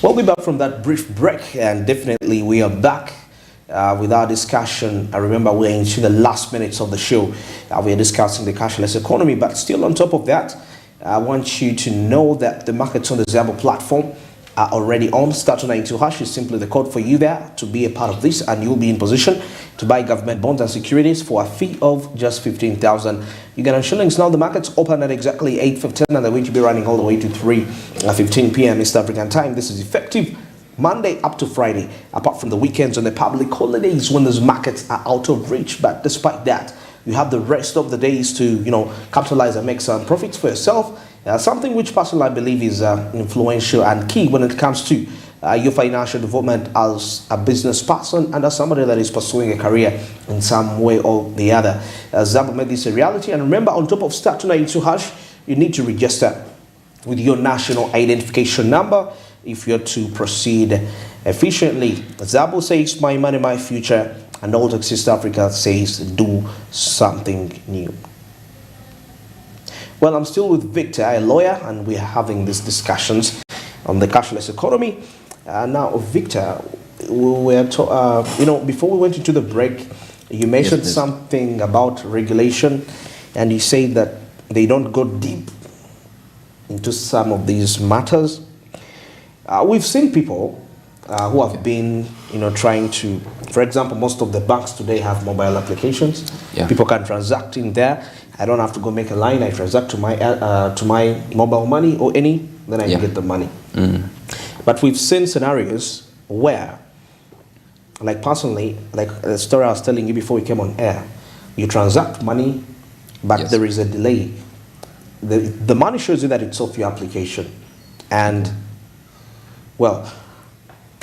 We'll be back from that brief break, and definitely we are back with our discussion. I remember we're into the last minutes of the show. We are discussing the cashless economy, but still on top of that, I want you to know that the markets on the Zabo platform are already on. *92# is simply the code for you there to be a part of this, and you'll be in position to buy government bonds and securities for a fee of just 15,000 Ugandan shillings. Now the markets open at exactly 8:15, and they're going to be running all the way to 3:15 p.m. East African time. This is effective Monday up to Friday, apart from the weekends and the public holidays when those markets are out of reach. But despite that, you have the rest of the days to, capitalize and make some profits for yourself. Something which personally I believe is influential and key when it comes to your financial development as a business person and as somebody that is pursuing a career in some way or the other. Zabo made this a reality. And remember, on top of *92#, you need to register with your national identification number if you're to proceed efficiently. Zabo says, my money, my future, and All East Africa says, do something new. Well, I'm still with Victor, a lawyer, and we're having these discussions on the cashless economy. Now, Victor, we were before we went into the break, you mentioned something about regulation, and you said that they don't go deep into some of these matters. We've seen people who have been, trying to, for example, most of the banks today have mobile applications. Yeah. People can transact in there. I don't have to go make a line. I transact to my mobile money or then I get the money. But we've seen scenarios where, like personally, like the story I was telling you before we came on air, you transact money, but there is a delay. The money shows you that it's off your application. And, well,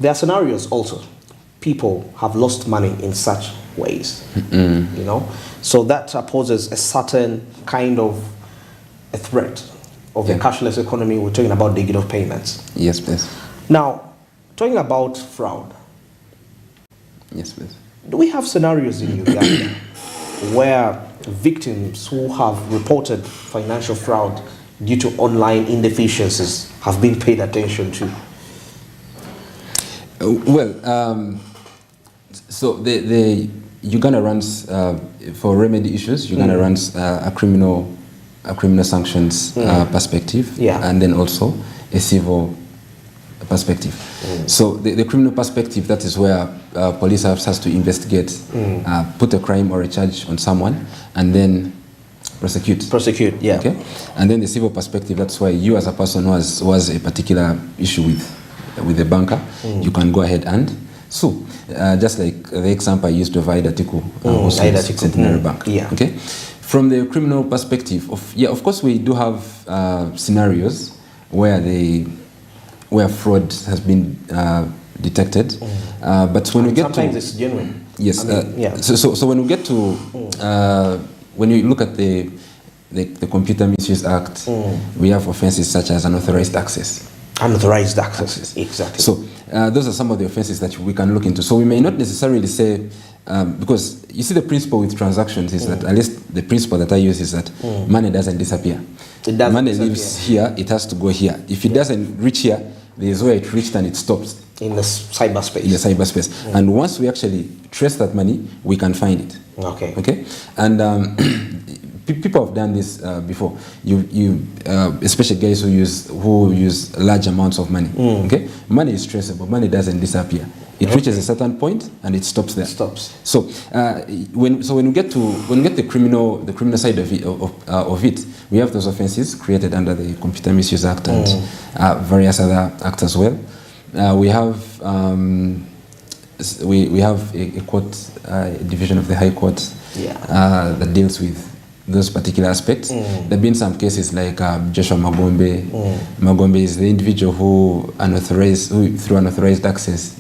there are scenarios also. People have lost money in such ways, So that poses a certain kind of a threat of the cashless economy. We're talking about digital payments. Yes, please. Now, talking about fraud. Yes, please. Do we have scenarios in Uganda where victims who have reported financial fraud due to online inefficiencies have been paid attention to? So the Uganda runs for remedy issues. Uganda runs a criminal sanctions perspective, and then also a civil perspective. So the criminal perspective, that is where police has to investigate, put a crime or a charge on someone, and then prosecute. Yeah. Okay. And then the civil perspective, that's why you as a person who has a particular issue with the banker, you can go ahead and sue. Just like the example I used of Aida Tiku, Centenary Bank. Yeah. Okay. From the criminal perspective, of course we do have scenarios where fraud has been detected, but when we get sometimes it's genuine. Yes. So when we get to when you look at the Computer Misuse Act, we have offences such as unauthorized access. Unauthorized access, exactly. So those are some of the offences that we can look into. So we may not necessarily say, because you see the principle with transactions is that, at least the principle that I use is that money doesn't disappear. Money lives here, it has to go here. If it doesn't reach here, there is where it reached and it stops. In the cyberspace. In the cyberspace. And once we actually trace that money, we can find it. Okay. Okay? And people have done this before. Especially guys who use large amounts of money. Okay, money is traceable. Money doesn't disappear. It reaches a certain point and it stops there. So when we get the criminal side of it, we have those offences created under the Computer Misuse Act and various other acts as well. We have a court, a division of the High Court that deals with those particular aspects. There have been some cases like Joshua Magombe. Magombe is the individual who through unauthorized access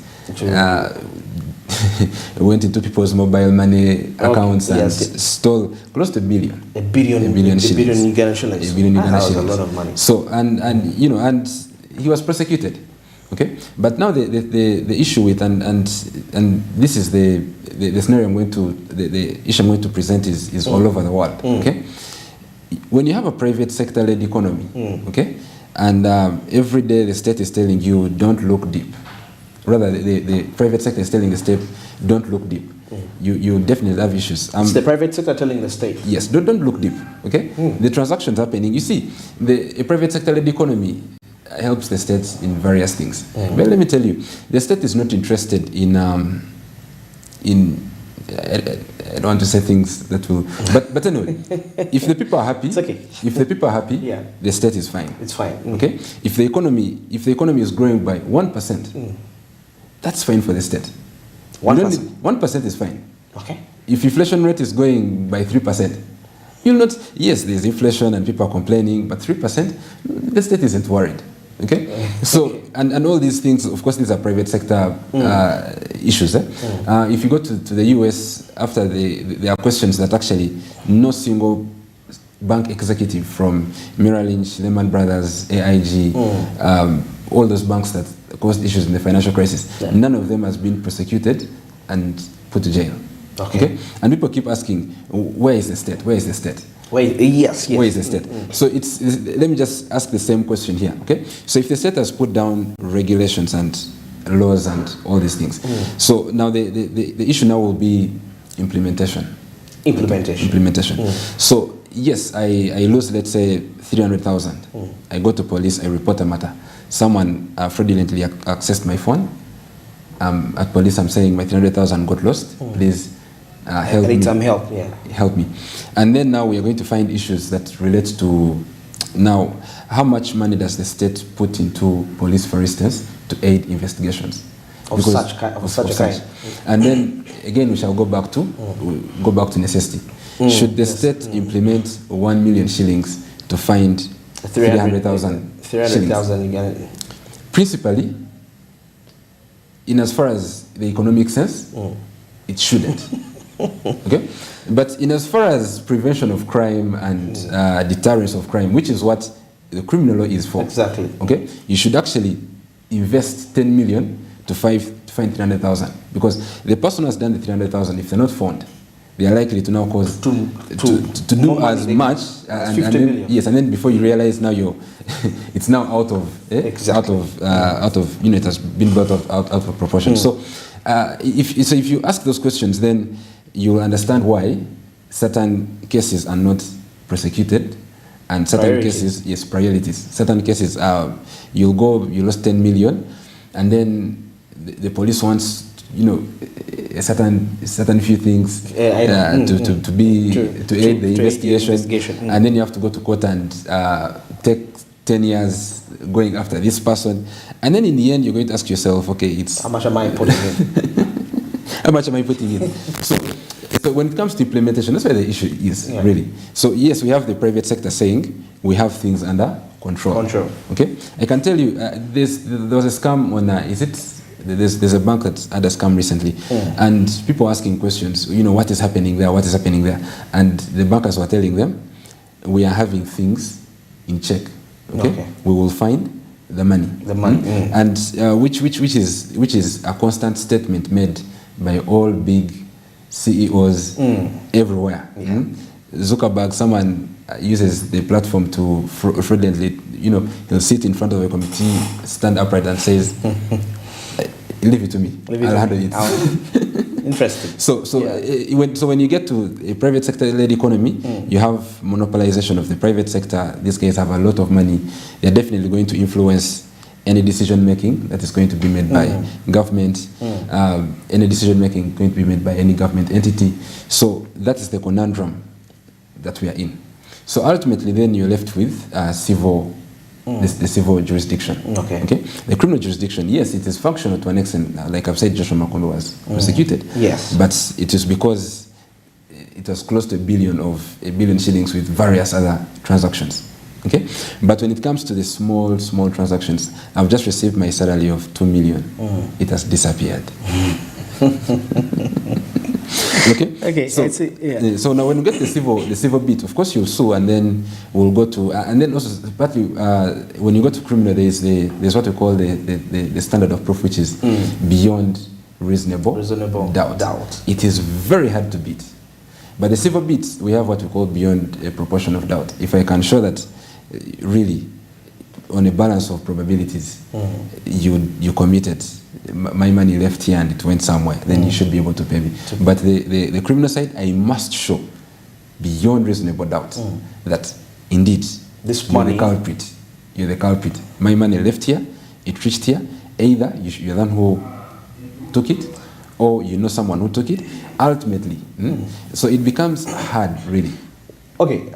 went into people's mobile money accounts and stole close to $1 billion. $1 billion Ugandan shillings. $1 billion Ugandan shillings. That was a lot of money. So and he was prosecuted. Okay, but now the issue with and this is the scenario the issue I'm going to present is all over the world. Okay, when you have a private sector-led economy, okay, And every day the state is telling you, don't look deep. Rather, the private sector is telling the state, don't look deep. You definitely have issues. It's the private sector telling the state. Yes, don't look deep, okay? The transactions happening. You see, a private sector-led economy helps the state in various things. But let me tell you, the state is not interested in I don't want to say things that will, but anyway, if the people are happy, it's okay. If the people are happy, yeah, the state is fine. It's fine. Okay. If the economy is growing by 1%, that's fine for the state. 1%. 1% is fine. Okay. If inflation rate is going by 3%, you'll not. Yes, there's inflation and people are complaining, but 3%, the state isn't worried. Okay, so and all these things, of course, these are private sector issues. If you go to the US, after there are questions that actually no single bank executive from Merrill Lynch, Lehman Brothers, AIG, all those banks that caused issues in the financial crisis, none of them has been prosecuted and put to jail. Okay, and people keep asking, where is the state? Where is the state? Yes. Where is the state? So let me just ask the same question here, okay? So if the state has put down regulations and laws and all these things, so now the issue now will be implementation. Implementation. So yes, I lose, let's say, 300,000. I go to police, I report a matter. Someone fraudulently accessed my phone. At police, I'm saying my 300,000 got lost. Please help me. Some help, help me. And then now we are going to find issues that relate to, now, how much money does the state put into police, for instance, to aid investigations? Of such a kind. And then, again, we shall go back to necessity. Should the state implement 1 million shillings to find 300,000 shillings? Principally, in as far as the economic sense, it shouldn't. Okay, but in as far as prevention of crime and deterrence of crime, which is what the criminal law is for. Exactly. Okay, you should actually invest 10 million to find 300,000, because the person who has done the 300,000, if they're not found, they are likely to now cause to do as much, and then, yes, and then before you realize, now you're it's now out of it has been brought out of proportion. So if you ask those questions, then you will understand why certain cases are not prosecuted, and certain cases, yes, priorities. Certain cases, you lost 10 million, and then the police wants, a certain few things to aid the investigation, and then you have to go to court and take 10 years going after this person, and then in the end you're going to ask yourself, okay, it's how much am I putting in? How much am I putting in? So when it comes to implementation, that's where the issue is, really. So yes, we have the private sector saying we have things under control. Okay, I can tell you, there was a scam on there's a bank that had a scam recently, and people asking questions, what is happening there, and the bankers were telling them, we are having things in check. Okay. We will find the money. And which is a constant statement made by all big CEOs everywhere. Zuckerberg, someone uses the platform to fraudulently, he'll sit in front of a committee, stand upright and says, leave it to me. I'll handle it. Interesting. So when you get to a private sector-led economy, you have monopolization of the private sector. These guys have a lot of money. They're definitely going to influence any decision-making that is going to be made by government, any decision-making going to be made by any government entity. So that is the conundrum that we are in. So ultimately, then you're left with civil. The civil jurisdiction. Okay. The criminal jurisdiction, yes, it is functional to an extent. Like I've said, Joshua Makondo was prosecuted. Yes. But it is because it was close to 1 billion shillings with various other transactions. Okay. But when it comes to the small transactions, I've just received my salary of 2 million. It has disappeared. Okay. So now when you get the civil bit, of course you'll sue, and then we'll go to, and then also partly when you go to criminal, there's what we call the standard of proof, which is beyond reasonable doubt. It is very hard to beat. But the civil bit, we have what we call beyond a proportion of doubt. If I can show that really on a balance of probabilities, you committed, my money left here and it went somewhere, then you should be able to pay me. But the criminal side, I must show beyond reasonable doubt that indeed this you're money, the culprit. You're the culprit. My money left here, it reached here. Either you're the one who took it, or you know someone who took it. Ultimately, so it becomes hard, really. Okay,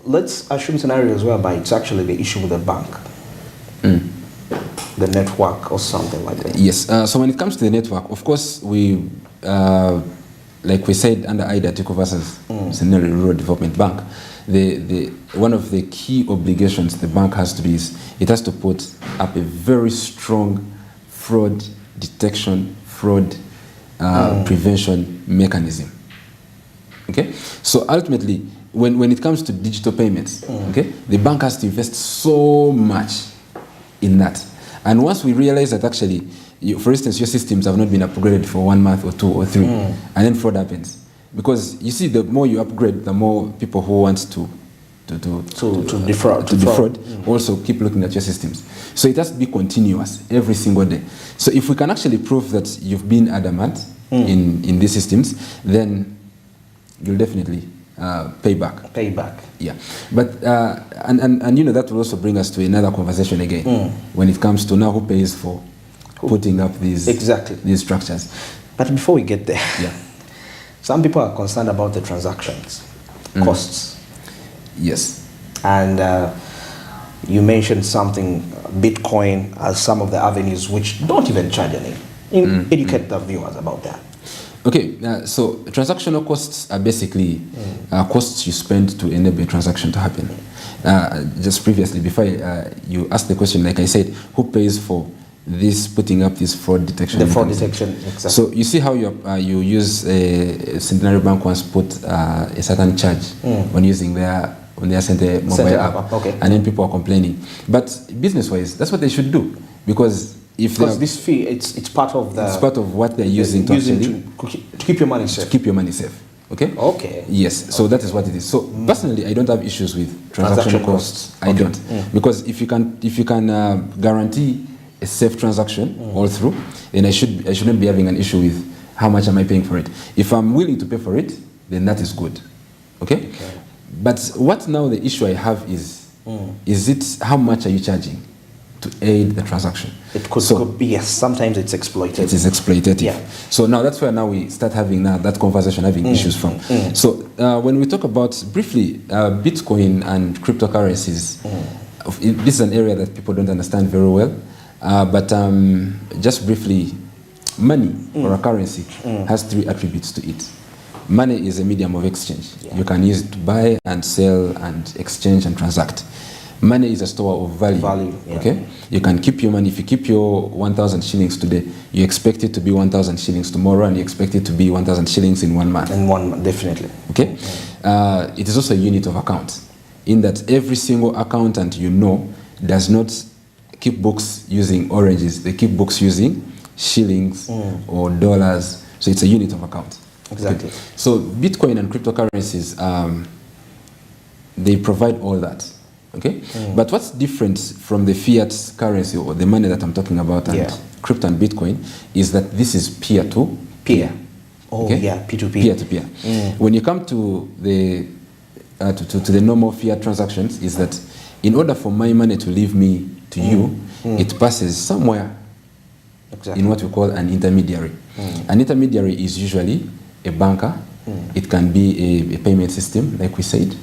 let's assume scenarios whereby it's actually the issue with the bank, the network or something like that. Yes. So when it comes to the network, of course, we, like we said under IDA took over as Scenario Rural Development Bank, one of the key obligations the bank has to be is it has to put up a very strong fraud detection, fraud prevention mechanism. Okay, so ultimately, when it comes to digital payments, okay, the bank has to invest so much in that. And once we realize that actually, for instance, your systems have not been upgraded for 1 month or 2 or 3, and then fraud happens. Because you see, the more you upgrade, the more people who want to defraud also keep looking at your systems. So it has to be continuous every single day. So if we can actually prove that you've been adamant in these systems, then you'll definitely pay back. Pay back. Yeah, but and you know that will also bring us to another conversation again when it comes to now who pays for putting up these these structures. But before we get there, yeah, some people are concerned about the transactions costs. Yes, and you mentioned something, Bitcoin as some of the avenues which don't even charge any. Educate the viewers about that. Okay, so transactional costs are basically costs you spend to enable a transaction to happen. Just previously, before you asked the question, like I said, who pays for this, putting up this fraud detection? The fraud detection, exactly. So you see how you use Centenary Bank once put a certain charge on using their Center mobile app, okay. And then people are complaining. But business-wise, that's what they should do, because this fee, it's part of what they're using to keep your money safe. To keep your money safe. Okay. Okay. Yes. So that is what it is. So personally, I don't have issues with transaction costs. I don't, because if you can guarantee a safe transaction all through, then I shouldn't be having an issue with how much am I paying for it. If I'm willing to pay for it, then that is good. Okay. But what now the issue I have is it how much are you charging to aid the transaction? It could be, yes, sometimes it's exploitative. It is exploitative. Yeah. So now that's where now we start having that conversation, having issues from. So when we talk about briefly Bitcoin and cryptocurrencies, this is an area that people don't understand very well. But just briefly, money or a currency has 3 attributes to it. Money is a medium of exchange. Yeah. You can use it to buy and sell and exchange and transact. Money is a store of value. Yeah. Okay, you can keep your money. If you keep your 1,000 shillings today, you expect it to be 1,000 shillings tomorrow, and you expect it to be 1,000 shillings in 1 month. In 1 month, definitely. Okay, it is also a unit of account, in that every single accountant does not keep books using oranges. They keep books using shillings or dollars. So it's a unit of account. Exactly. Okay. So Bitcoin and cryptocurrencies, they provide all that. Okay. But what's different from the fiat currency or the money that I'm talking about and crypto and Bitcoin is that this is peer-to-peer. Oh, okay? Yeah, P2P. Peer-to-peer. When you come to the normal fiat transactions, is that in order for my money to leave me to you, it passes somewhere in what we call an intermediary. An intermediary is usually a banker. It can be a payment system, like we said.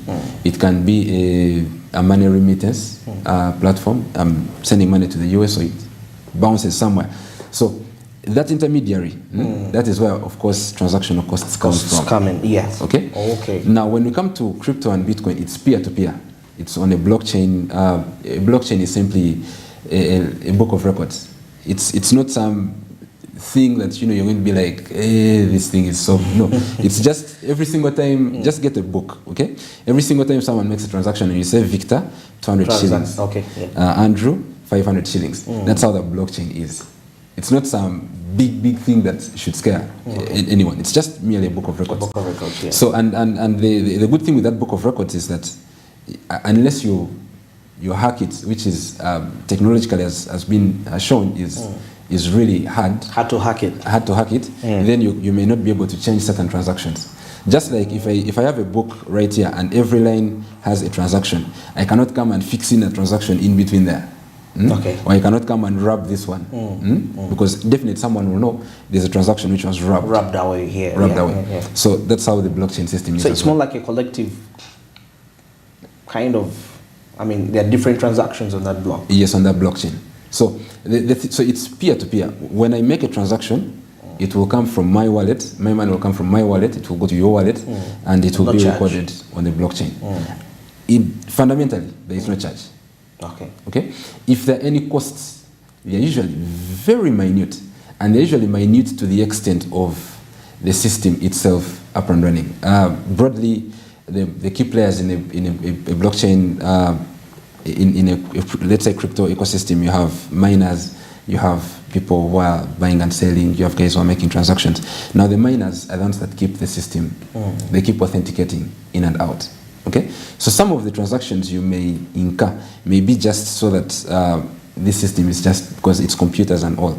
It can be a money remittance platform. I'm sending money to the US, so it bounces somewhere. So that intermediary, that is where, of course, transactional costs come from. Yes. Okay? Okay. Now, when we come to crypto and Bitcoin, it's peer-to-peer. It's on a blockchain. A blockchain is simply a book of records. It's not some thing that you're going to be like, this thing is so no. It's just every single time, just get a book, okay? Every single time someone makes a transaction and you say Victor, 200 shillings. Okay. Yeah. Andrew, 500 shillings. That's how the blockchain is. It's not some big thing that should scare anyone. It's just merely a book of records. A book of records, yeah. So and the good thing with that book of records is that unless you you hack it, which is technologically has been shown is really hard. Hard to hack it. Hard to hack it. Then you may not be able to change certain transactions. Just like if I have a book right here and every line has a transaction, I cannot come and fix in a transaction in between there. Okay. Or I cannot come and rub this one. Because definitely someone will know there's a transaction which was rubbed. Rubbed away here. Rubbed away. So that's how the blockchain system is. So it's more like a collective kind of, I mean, there are different transactions on that block. Yes, on that blockchain. So so it's peer-to-peer. When I make a transaction, it will come from my wallet, my money will come from my wallet, it will go to your wallet, and it will be recorded on the blockchain. Fundamentally, there is no charge. Okay. If there are any costs, they are usually very minute, and they're usually minute to the extent of the system itself up and running. Broadly, the key players in a blockchain, in a let's say crypto ecosystem, you have miners, you have people who are buying and selling, you have guys who are making transactions. Now the miners are the ones that keep the system, they keep authenticating in and out. Okay, so some of the transactions you may incur may be just so that this system is just because it's computers and all.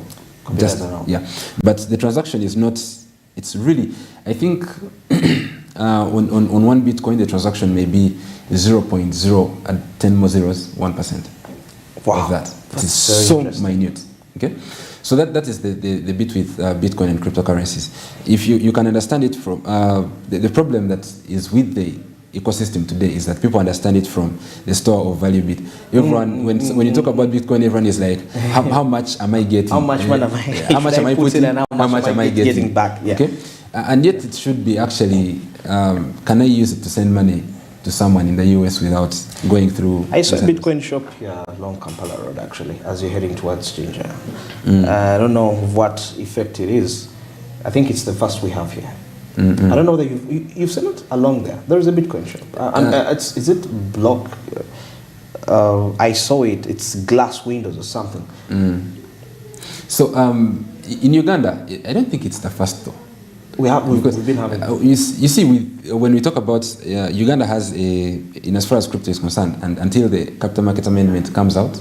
Yeah, but the transaction is not. It's really, I think, on one Bitcoin the transaction may be 0.0 and 10 more zeros, 1%. Wow, of that. It is so minute. Okay, so that is the bit with Bitcoin and cryptocurrencies. If you can understand it from the problem that is with the ecosystem today is that people understand it from the store of value bit. Everyone, when you talk about Bitcoin, everyone is like, how much am I getting? How much money am I putting? And how much am I getting back? Yeah. Okay, and yet it should be actually, can I use it to send money to someone in the US without going through? I saw a Bitcoin shop here along Kampala Road actually, as you're heading towards Ginger. I don't know what effect it is. I think it's the first we have here. I don't know that you've seen it along there. There is a Bitcoin shop. Is it block? I saw it. It's glass windows or something. So in Uganda, I don't think it's the first though. We've been having. You see, when we talk about Uganda has in as far as crypto is concerned, and until the Capital Market Amendment comes out,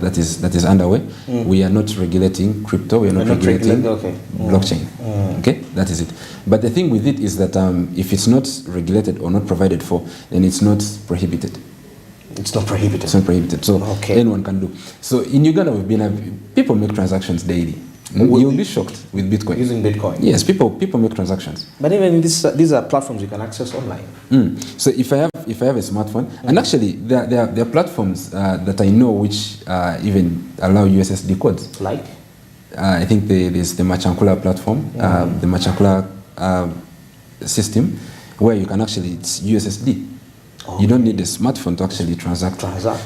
that is underway, we are not regulating crypto. We are not regulating blockchain. Okay, that is it. But the thing with it is that if it's not regulated or not provided for, then it's not prohibited. It's not prohibited. It's not prohibited. So anyone can do. So in Uganda, we've been having people make transactions daily. You'll be shocked with Bitcoin. Using Bitcoin? Yes, people make transactions. But even these are platforms you can access online. So if I have a smartphone, and actually there are platforms that I know which even allow USSD codes. Like? I think there's the Machankula platform, the Machankula system, where you can actually, it's USSD. You don't need a smartphone to actually transact.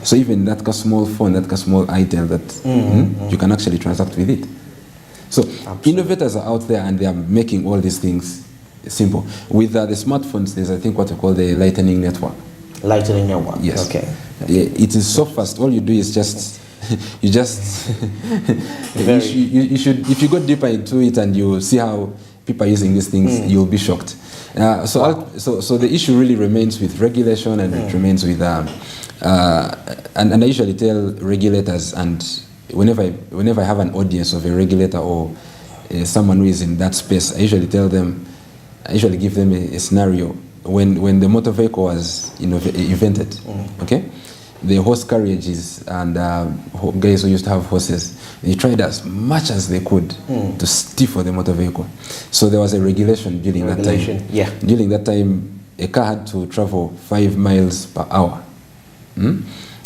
So even that small phone, that small item that you can actually transact with it. So innovators are out there and they are making all these things simple. With the smartphones, there's I think what we call the Lightning Network. Lightning Network. Yes. Okay. It is so fast. All you do is just you should, if you go deeper into it and you see how people are using these things, you'll be shocked. So the issue really remains with regulation, and it remains with and I usually tell regulators, and whenever I have an audience of a regulator or someone who is in that space, I usually give them a scenario. When the motor vehicle was invented, okay, the horse carriages and guys who used to have horses, they tried as much as they could to stifle the motor vehicle. So there was a regulation during that time. Yeah. During that time, a car had to travel 5 miles per hour, and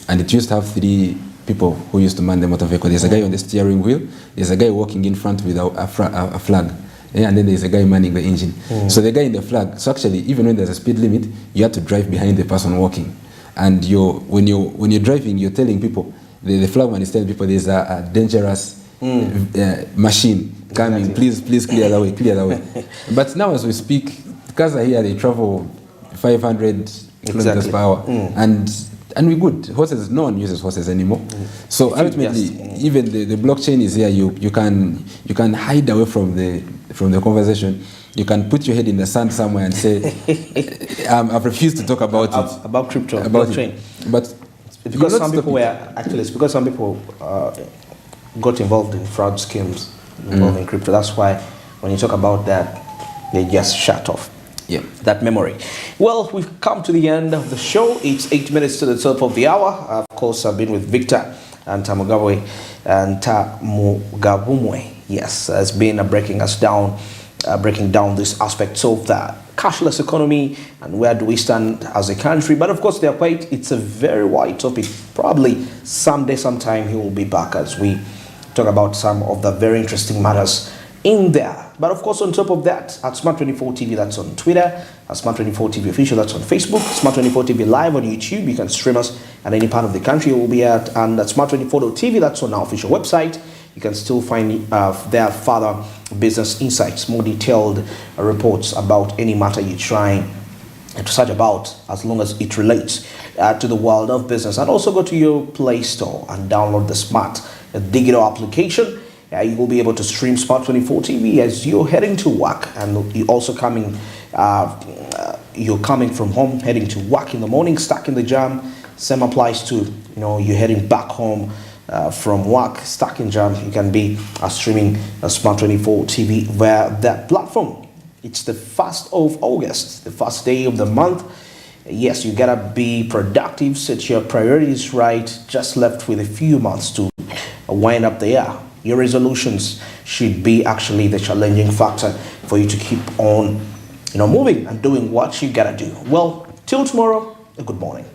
it used to have 3 people who used to man the motor vehicle. There's a guy on the steering wheel, there's a guy walking in front with a flag, and then there's a guy manning the engine. So the guy in the flag, so actually even when there's a speed limit, you have to drive behind the person walking. And when you're driving, you're telling people, the flagman is telling people there's a dangerous machine coming, please clear the way. But now as we speak, cars are here, they travel 500 kilometers per hour, and we're good. Horses, no one uses horses anymore. So ultimately, even the blockchain is here. You can hide away from the conversation. You can put your head in the sand somewhere and say, I've refused to talk about it. About crypto, about blockchain. But It's because some people were actually. It's because some people got involved in fraud schemes involving crypto. That's why when you talk about that, they just shut off. Yeah, that memory. Well, we've come to the end of the show. It's 8 minutes to the top of the hour. Of course, I've been with Victor and Tamugabwe and Tamugabumwe. Yes, has been breaking down these aspects of the cashless economy and where do we stand as a country. But of course, it's a very wide topic. Probably sometime he will be back as we talk about some of the very interesting matters in there. But of course, on top of that, at Smart24 TV, that's on Twitter, at Smart24 TV Official, that's on Facebook, Smart24 TV Live on YouTube. You can stream us at any part of the country. We'll be at, and at Smart24.tv, that's on our official website. You can still find there further business insights, more detailed reports about any matter you're trying to search about, as long as it relates to the world of business. And also go to your Play Store and download the Smart Digital application. You will be able to stream Smart24 TV as you're heading to work, and you're also coming from home, heading to work in the morning, stuck in the jam. Same applies to you're heading back home from work, stuck in jam. You can be streaming Smart24 TV via that platform. It's the 1st of August, the first day of the month. Yes, you gotta be productive, set your priorities right. Just left with a few months to wind up the year. Your resolutions should be actually the challenging factor for you to keep on, moving and doing what you gotta do. Well, till tomorrow, a good morning.